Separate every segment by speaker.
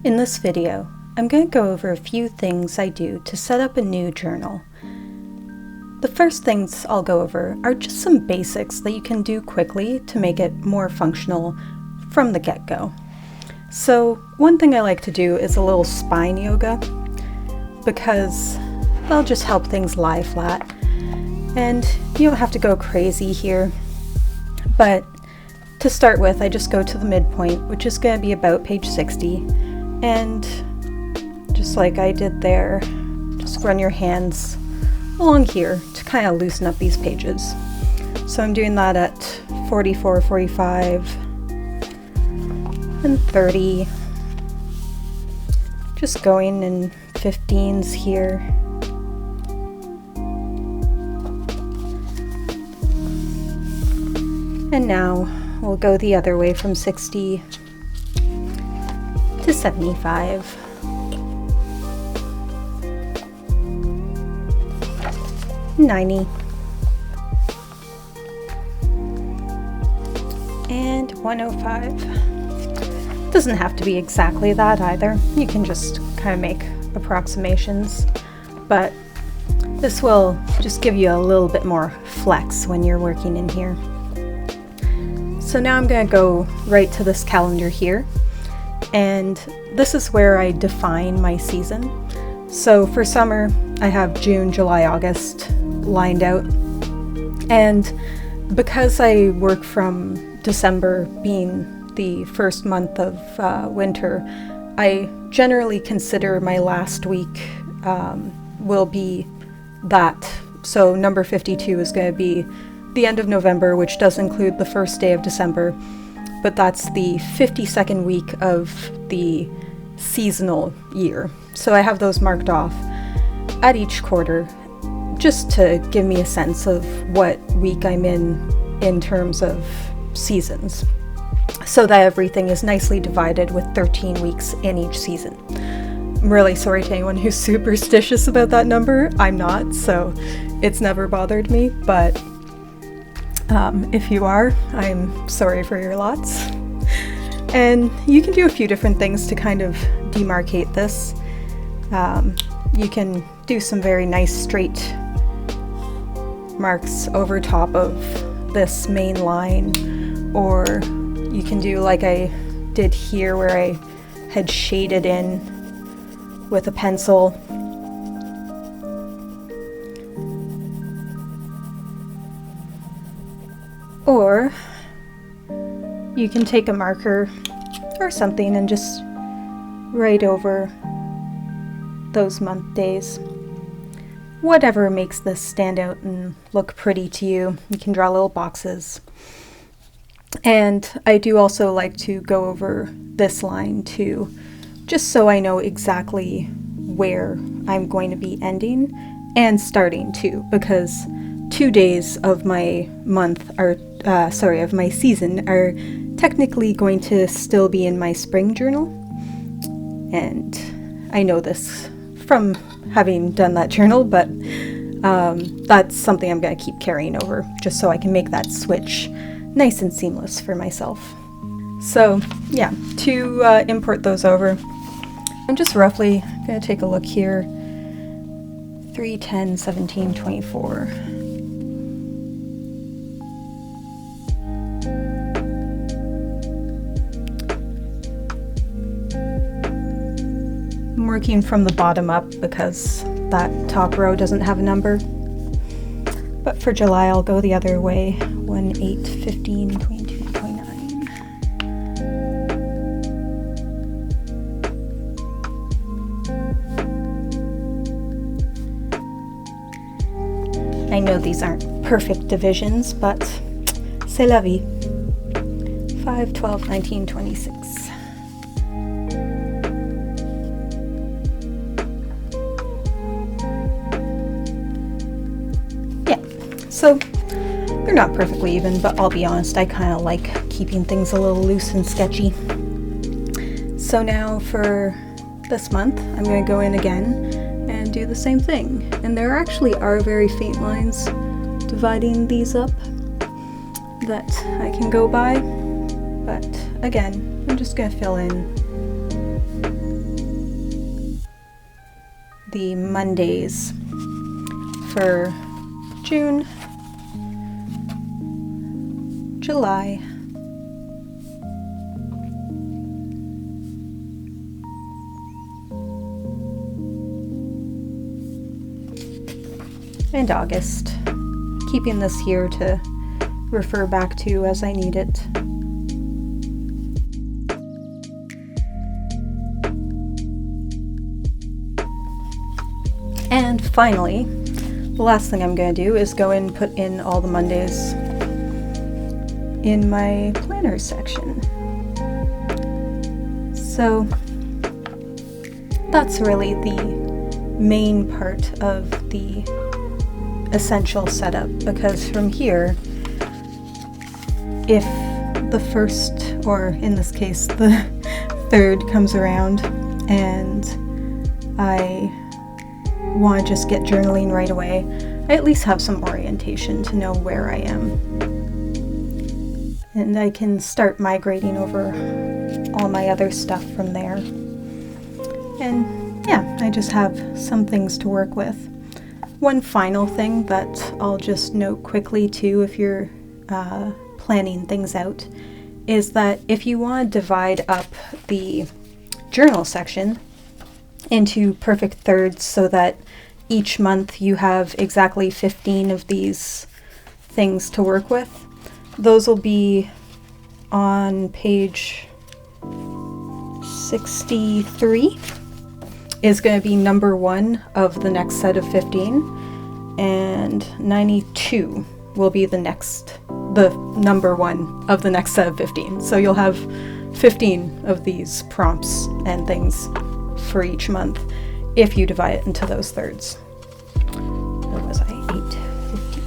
Speaker 1: In this video, I'm going to go over a few things I do to set up a new journal. The first things I'll go over are just some basics that you can do quickly to make it more functional from the get-go. So one thing I like to do is a little spine yoga because they'll just help things lie flat. And you don't have to go crazy here, but to start with, I just go to the midpoint, which is going to be about page 60, and just like I did there, just run your hands along here to kind of loosen up these pages. So I'm doing that at 44, 45, and 30, just going in 15s here. And now we'll go the other way from 60 to 75. $90 and $105. Doesn't have to be exactly that either. You can just kind of make approximations, but this will just give you a little bit more flex when you're working in here. So now I'm going to go right to this calendar here, and this is where I define my season. So for summer, I have June, July, August lined out, and because I work from December being the first month of winter, I generally consider my last week will be that. So number 52 is going to be the end of November, which does include the first day of December, but that's the 52nd week of the seasonal year. So I have those marked off at each quarter just to give me a sense of what week I'm in terms of seasons, so that everything is nicely divided with 13 weeks in each season. I'm really sorry to anyone who's superstitious about that number. I'm not, so it's never bothered me, but if you are, I'm sorry for your lots. And you can do a few different things to kind of demarcate this. You can do some very nice straight marks over top of this main line, or you can do like I did here where I had shaded in with a pencil. Or you can take a marker or something and just write over those month days. Whatever makes this stand out and look pretty to you. You can draw little boxes. And I do also like to go over this line too, just so I know exactly where I'm going to be ending and starting too, because 2 days of my month are of my season are technically going to still be in my spring journal, and I know this from having done that journal, but that's something I'm going to keep carrying over just so I can make that switch nice and seamless for myself. So yeah, to import those over, I'm just roughly going to take a look here. 3, 10, 17, 24. I'm working from the bottom up because that top row doesn't have a number. But for July, I'll go the other way. 1, 8, 15, 22, 29. I know these aren't perfect divisions, but c'est la vie. 5, 12, 19, 26. So they're not perfectly even, but I'll be honest, I kind of like keeping things a little loose and sketchy. So now for this month, I'm going to go in again and do the same thing. And there actually are very faint lines dividing these up that I can go by, but again, I'm just going to fill in the Mondays for June, July, and August, keeping this here to refer back to as I need it. And finally, the last thing I'm going to do is go and put in all the Mondays in my planner section. So that's really the main part of the essential setup, because from here, if the first, or in this case the third, comes around and I want to just get journaling right away, I at least have some orientation to know where I am. And I can start migrating over all my other stuff from there. And yeah, I just have some things to work with. One final thing that I'll just note quickly too, if you're planning things out, is that if you want to divide up the journal section into perfect thirds so that each month you have exactly 15 of these things to work with, those will be on page 63 is going to be number 1 of the next set of 15, and 92 will be the number 1 of the next set of 15. So you'll have 15 of these prompts and things for each month if you divide it into those thirds. Where was I? 8, 15.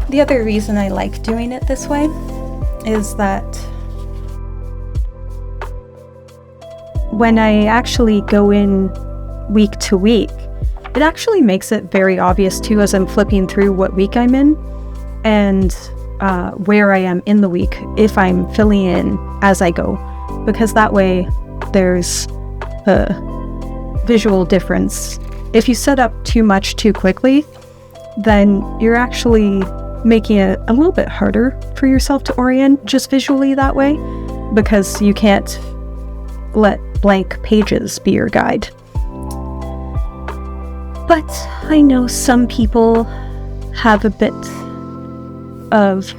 Speaker 1: The other reason I like doing it this way is that when I actually go in week to week, it actually makes it very obvious too as I'm flipping through what week I'm in and where I am in the week if I'm filling in as I go, because that way there's a visual difference. If you set up too much too quickly, then you're actually making it a little bit harder for yourself to orient just visually that way, because you can't let blank pages be your guide. But I know some people have a bit of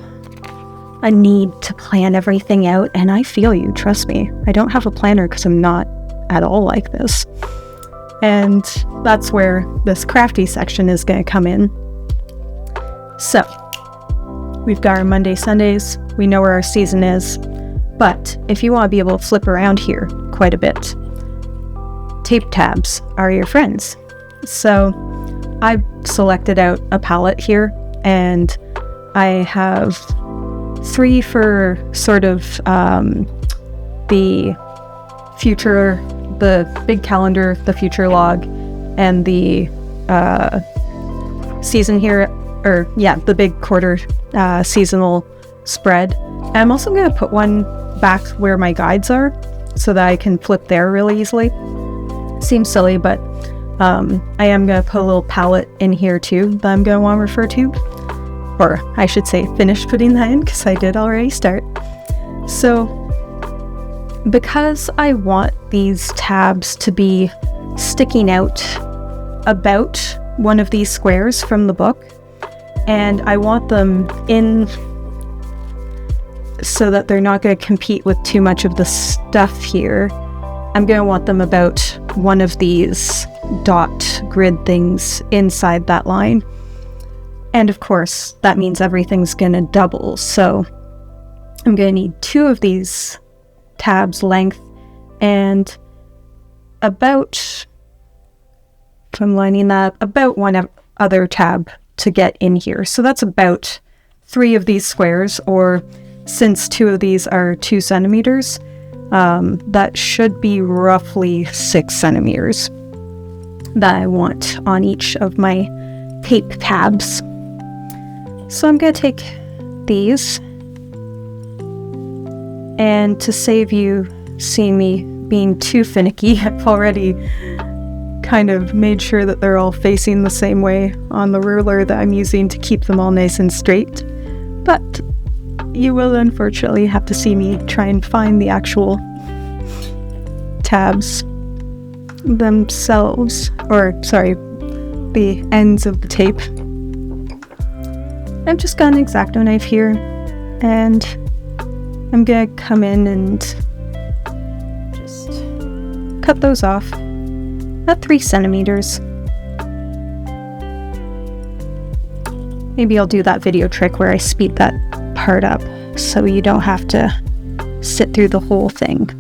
Speaker 1: a need to plan everything out, and I feel you, trust me. I don't have a planner because I'm not at all like this. And that's where this crafty section is going to come in. So, we've got our Monday, Sundays, we know where our season is, but if you want to be able to flip around here quite a bit, tape tabs are your friends. So I've selected out a palette here, and I have 3 for sort of the future, the big calendar, the future log, and the season here, or yeah, the big quarter seasonal spread. And I'm also going to put one back where my guides are so that I can flip there really easily. Seems silly, but I am going to put a little palette in here too that I'm going to want to refer to. Or I should say finish putting that in, because I did already start. So because I want these tabs to be sticking out about one of these squares from the book, and I want them in so that they're not going to compete with too much of the stuff here, I'm going to want them about one of these dot grid things inside that line. And of course, that means everything's going to double. So I'm going to need 2 of these tabs length and about, if I'm lining that up, about one other tab to get in here. So that's about 3 of these squares, or since 2 of these are 2 centimeters, that should be roughly 6 centimeters that I want on each of my tape tabs. So I'm going to take these, and to save you seeing me being too finicky, I've already kind of made sure that they're all facing the same way on the ruler that I'm using to keep them all nice and straight. But you will unfortunately have to see me try and find the actual tabs themselves, or sorry, the ends of the tape. I've just got an X-Acto knife here, and I'm gonna come in and just cut those off at 3 centimeters. Maybe I'll do that video trick where I speed that part up so you don't have to sit through the whole thing.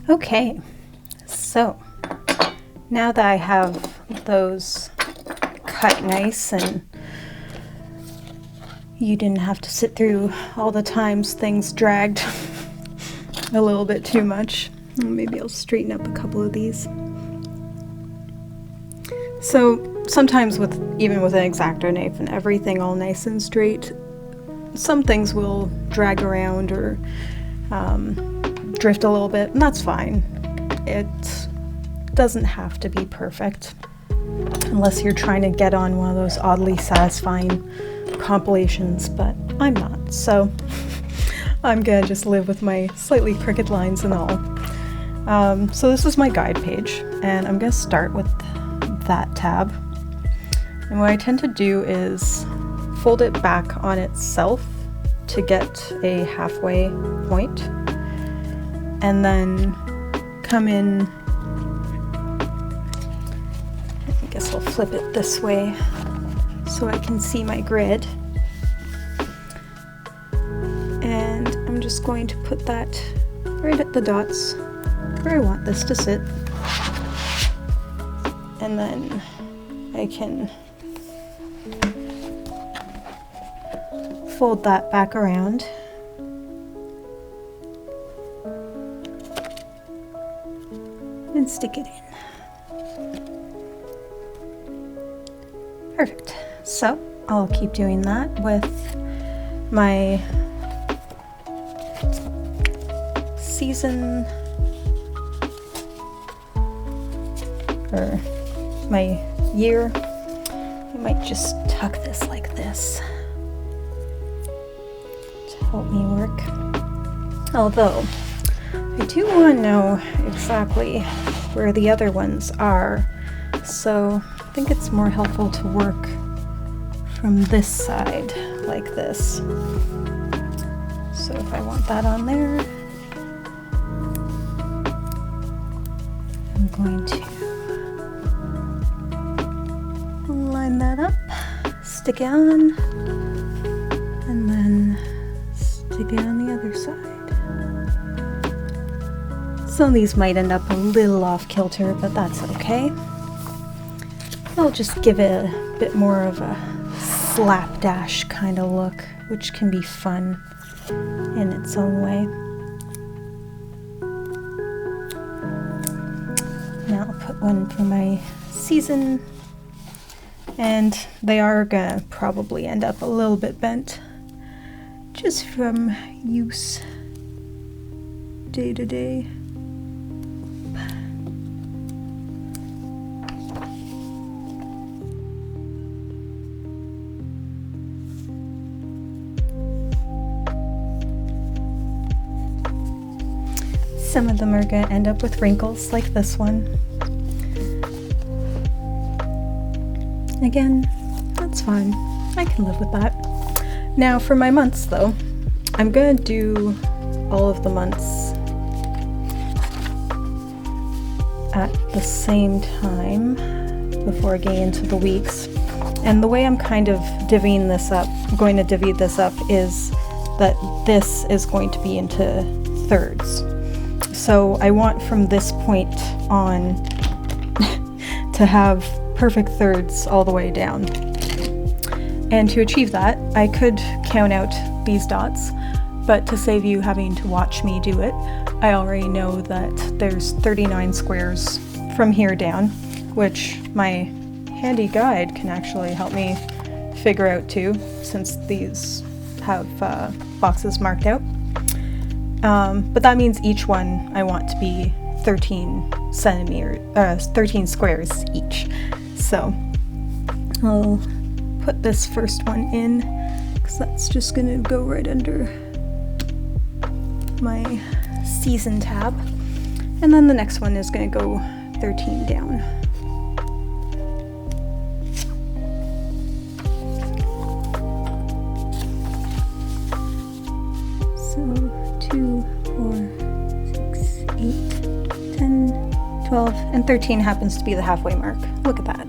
Speaker 1: Okay, so now that I have those cut nice and you didn't have to sit through all the times things dragged a little bit too much, maybe I'll straighten up a couple of these. So sometimes even with an X-Acto knife and everything all nice and straight, some things will drag around or drift a little bit, and that's fine. It doesn't have to be perfect unless you're trying to get on one of those oddly satisfying compilations, but I'm not, so I'm gonna just live with my slightly crooked lines and all. So this is my guide page, and I'm gonna start with that tab, and what I tend to do is fold it back on itself to get a halfway point, and then come in, I guess I'll flip it this way so I can see my grid, and I'm just going to put that right at the dots where I want this to sit, and then I can fold that back around and stick it in. Perfect. So I'll keep doing that with my season, or my year. I might just tuck this like this to help me work. Although I do want to know exactly where the other ones are, so I think it's more helpful to work from this side like this. So if I want that on there, I'm going to line that up, stick it on, and then stick it on the other side. Some of these might end up a little off kilter, but that's okay. I'll just give it a bit more of a slapdash kind of look, which can be fun in its own way. Now I'll put one for my season, And they are gonna probably end up a little bit bent just from use day to day. Some of them are going to end up with wrinkles like this one. Again, that's fine. I can live with that. Now for my months though, I'm going to do all of the months at the same time before getting into the weeks. And the way I'm kind of going to divvy this up is that this is going to be into thirds. So I want from this point on to have perfect thirds all the way down. And to achieve that, I could count out these dots, but to save you having to watch me do it, I already know that there's 39 squares from here down, which my handy guide can actually help me figure out too, since these have boxes marked out. But that means each one I want to be 13 squares each. So I'll put this first one in, because that's just gonna go right under my season tab. And then the next one is gonna go 13 down. So 2, 4, 6, 8, 10, 12, and 13 happens to be the halfway mark. Look at that.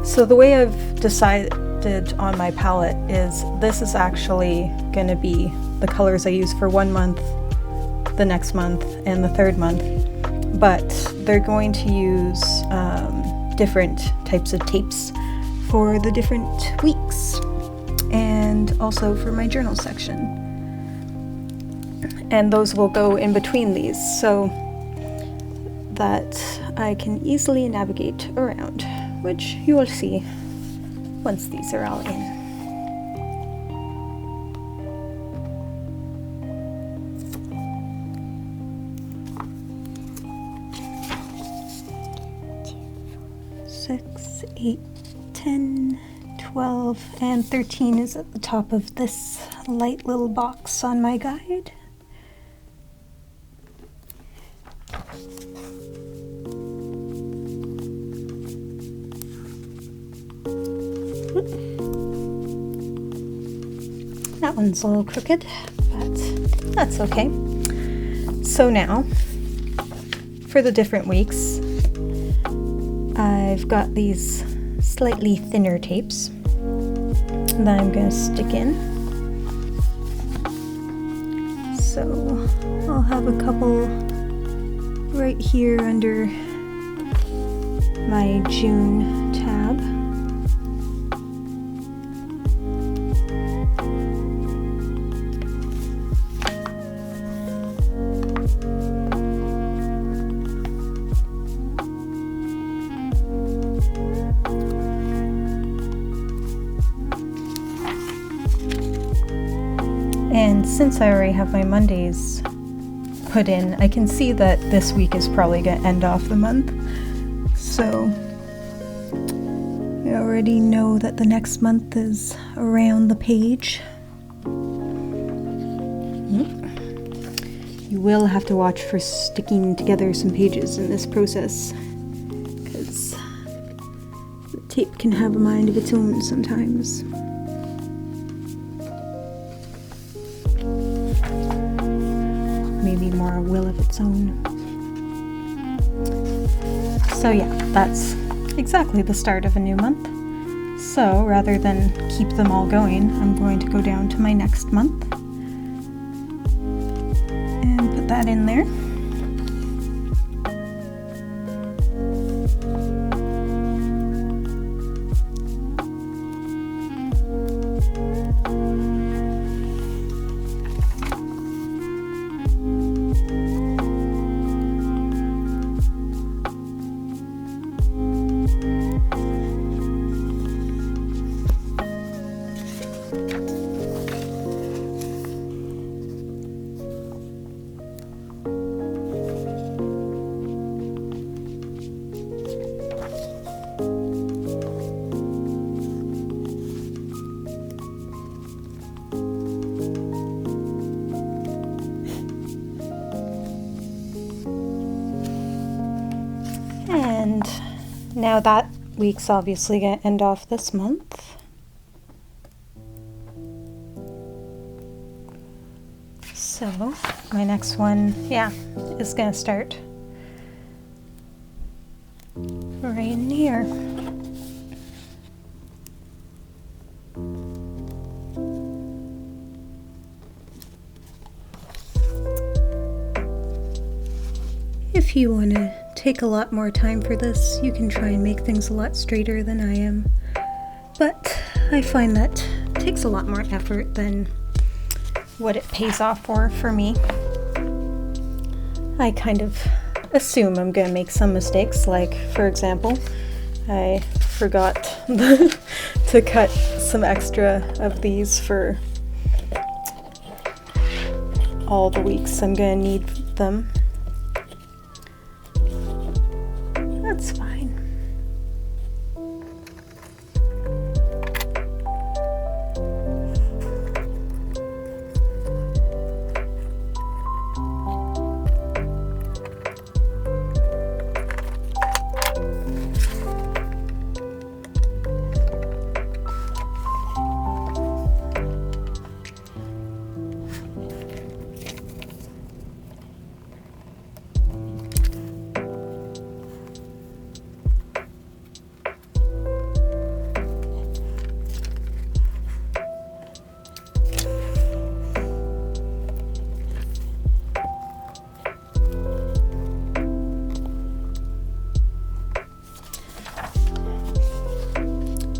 Speaker 1: So the way I've decided on my palette is this is actually going to be the colors I use for 1 month, the next month, and the third month. But they're going to use different types of tapes for the different weeks, and also for my journal section. And those will go in between these so that I can easily navigate around, which you will see once these are all in. Six, 8, 10, 12, and 13 is at the top of this light little box on my guide. That one's a little crooked, but that's okay. So now, for the different weeks, I've got these slightly thinner tapes that I'm going to stick in. So I'll have a couple right here under my June tab. And since I already have my Mondays put in, I can see that this week is probably going to end off the month. So I already know that the next month is around the page. You will have to watch for sticking together some pages in this process, because the tape can have a mind of its own sometimes. Maybe more a will of its own. So yeah, that's exactly the start of a new month. So rather than keep them all going, I'm going to go down to my next month and put that in there. And now that week's obviously going to end off this month. So my next one, yeah, is going to start right in here. If you want to take a lot more time for this, you can try and make things a lot straighter than I am. But I find that it takes a lot more effort than what it pays off for me. I kind of assume I'm going to make some mistakes, like, for example, I forgot to cut some extra of these for all the weeks I'm going to need them. That's fine.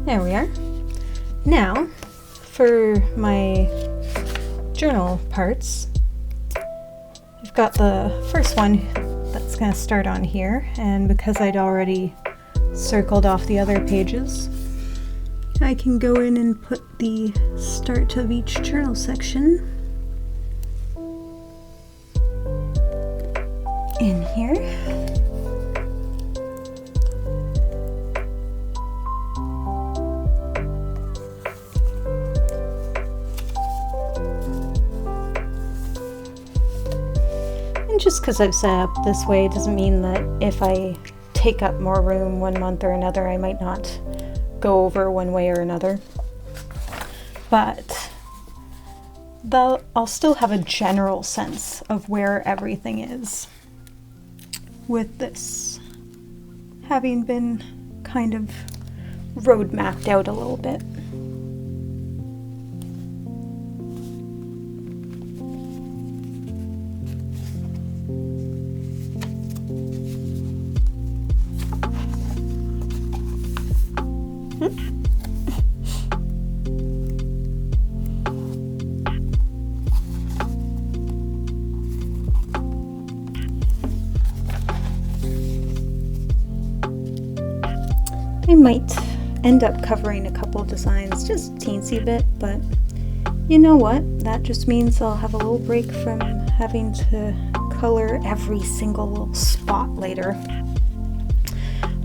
Speaker 1: There we are. Now, for my journal parts, I've got the first one that's going to start on here, and because I'd already circled off the other pages, I can go in and put the start of each journal section in here. Just because I've set up this way doesn't mean that if I take up more room one month or another, I might not go over one way or another. But I'll still have a general sense of where everything is, with this having been kind of road mapped out a little bit. I might end up covering a couple designs, just teensy bit, but you know what? That just means I'll have a little break from having to color every single little spot later.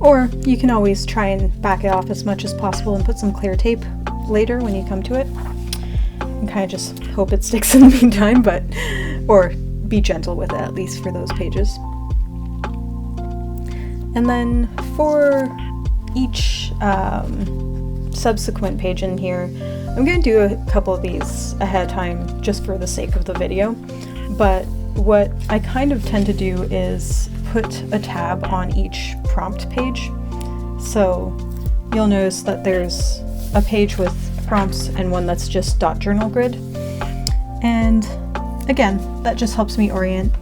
Speaker 1: Or you can always try and back it off as much as possible and put some clear tape later when you come to it. And kind of just hope it sticks in the meantime, or be gentle with it, at least for those pages. And then for each subsequent page in here, I'm going to do a couple of these ahead of time just for the sake of the video, but what I kind of tend to do is put a tab on each prompt page. So you'll notice that there's a page with prompts and one that's just dot journal grid, and again, that just helps me orient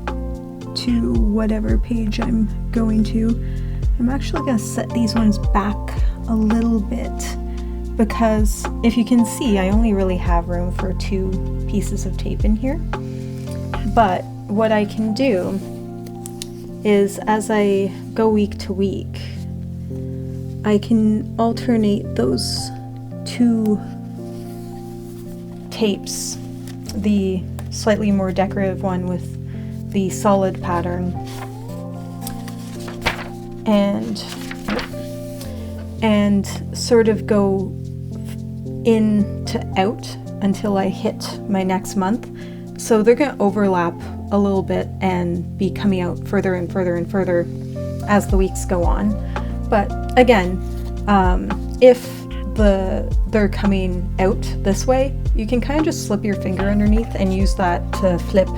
Speaker 1: to whatever page I'm going to. I'm actually going to set these ones back a little bit because if you can see, I only really have room for 2 pieces of tape in here. But what I can do is, as I go week to week, I can alternate those 2 tapes, the slightly more decorative one with the solid pattern, and sort of go in to out until I hit my next month. So they're going to overlap a little bit and be coming out further and further and further as the weeks go on. But again, if they're coming out this way, you can kind of just slip your finger underneath and use that to flip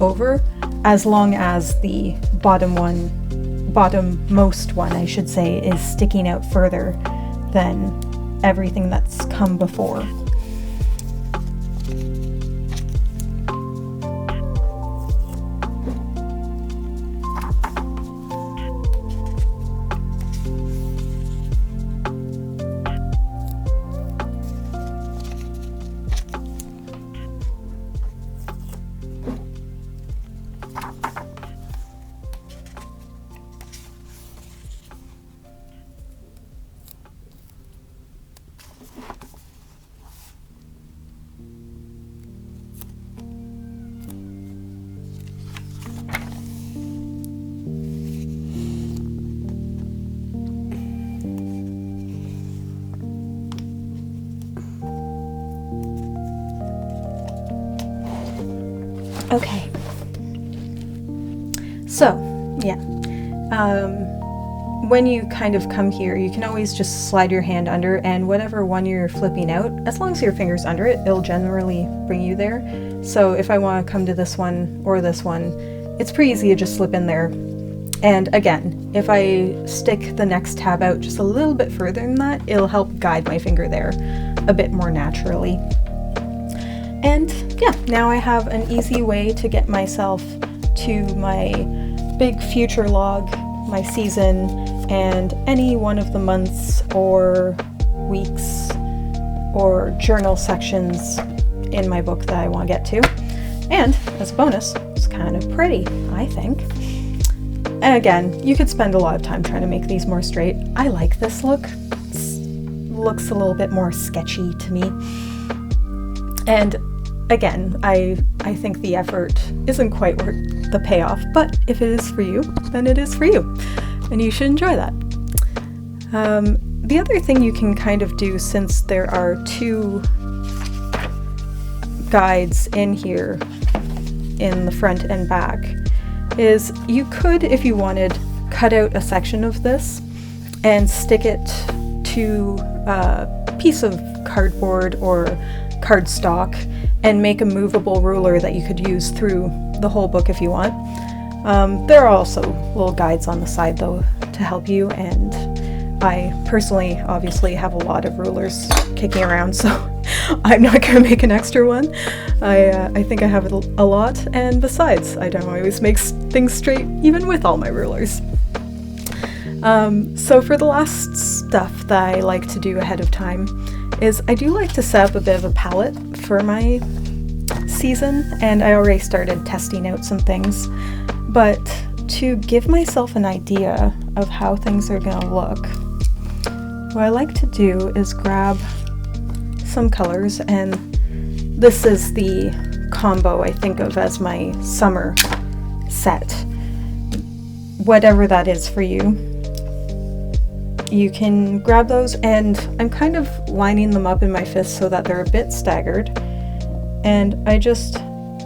Speaker 1: over, as long as the bottommost one, I should say, is sticking out further than everything that's come before. Okay, so yeah, when you kind of come here, you can always just slide your hand under, and whatever one you're flipping out, as long as your finger's under it, it'll generally bring you there. So if I want to come to this one or this one, it's pretty easy to just slip in there. And again, if I stick the next tab out just a little bit further than that, it'll help guide my finger there a bit more naturally. And yeah, now I have an easy way to get myself to my big future log, my season, and any one of the months or weeks or journal sections in my book that I want to get to. And as a bonus, it's kind of pretty, I think. And again, you could spend a lot of time trying to make these more straight. I like this look. It looks a little bit more sketchy to me. And again, I think the effort isn't quite worth the payoff, but if it is for you, then it is for you, and you should enjoy that. The other thing you can kind of do, since there are two guides in here in the front and back, is you could, if you wanted, cut out a section of this and stick it to a piece of cardboard or cardstock and make a movable ruler that you could use through the whole book if you want. There are also little guides on the side though to help you, and I personally obviously have a lot of rulers kicking around, so I'm not going to make an extra one. I think I have a lot, and besides, I don't always make things straight even with all my rulers. So for the last stuff that I like to do ahead of time is I do like to set up a bit of a palette for my season, and I already started testing out some things, but to give myself an idea of how things are going to look, what I like to do is grab some colors, and this is the combo I think of as my summer set. Whatever that is for you, you can grab those, and I'm kind of lining them up in my fist so that they're a bit staggered, and I just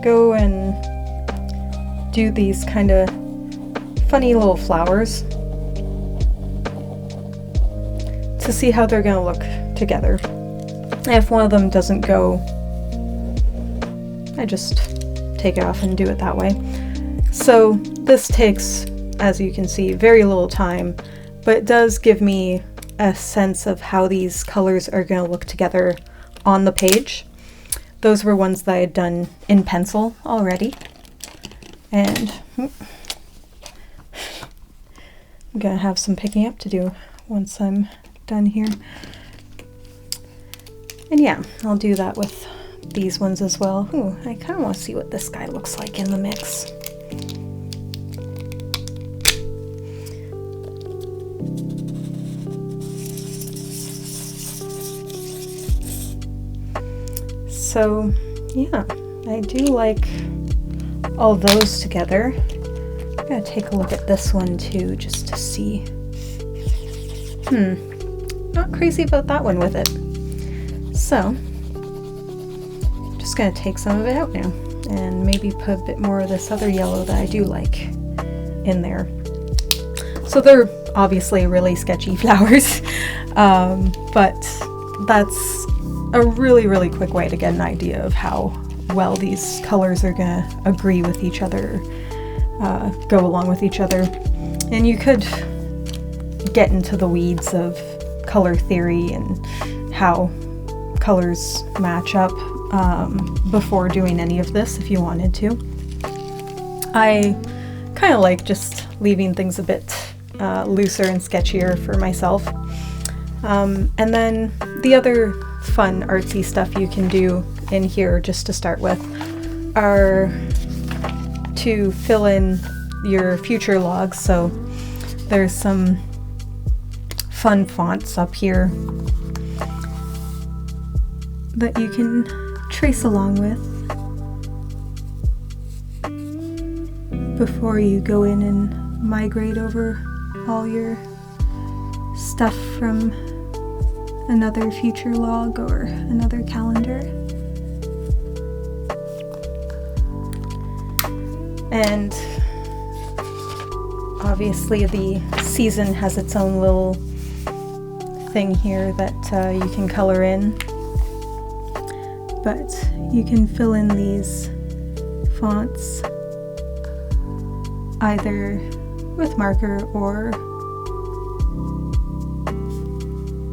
Speaker 1: go and do these kind of funny little flowers to see how they're going to look together. If one of them doesn't go, I just take it off and do it that way. So this takes, as you can see, very little time, but it does give me a sense of how these colors are going to look together on the page. Those were ones that I had done in pencil already. And I'm going to have some picking up to do once I'm done here. And yeah, I'll do that with these ones as well. Ooh, I kind of want to see what this guy looks like in the mix. So yeah, I do like all those together. I'm gonna take a look at this one too, just to see. Not crazy about that one with it. So, just gonna take some of it out now, and maybe put a bit more of this other yellow that I do like in there. So they're obviously really sketchy flowers, but that's a really, really quick way to get an idea of how well these colors are gonna agree with each other, go along with each other. And you could get into the weeds of color theory and how colors match up before doing any of this if you wanted to. I kind of like just leaving things a bit looser and sketchier for myself. And then the other fun artsy stuff you can do in here just to start with are to fill in your future logs. So there's some fun fonts up here that you can trace along with before you go in and migrate over all your stuff from another future log or another calendar. And obviously the season has its own little thing here that you can color in, but you can fill in these fonts either with marker or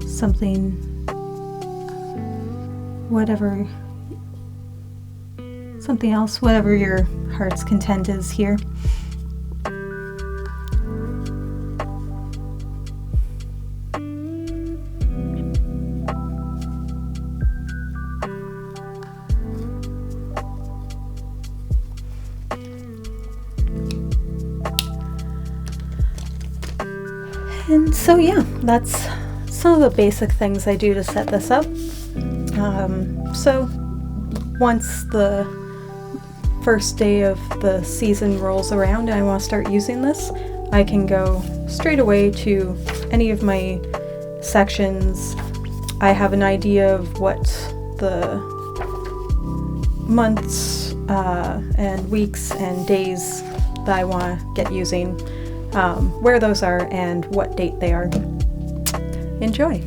Speaker 1: something, something else, whatever your heart's content is here. And so yeah, that's some of the basic things I do to set this up. So once the first day of the season rolls around and I want to start using this, I can go straight away to any of my sections. I have an idea of what the months and weeks and days that I want to get using, where those are and what date they are. Enjoy!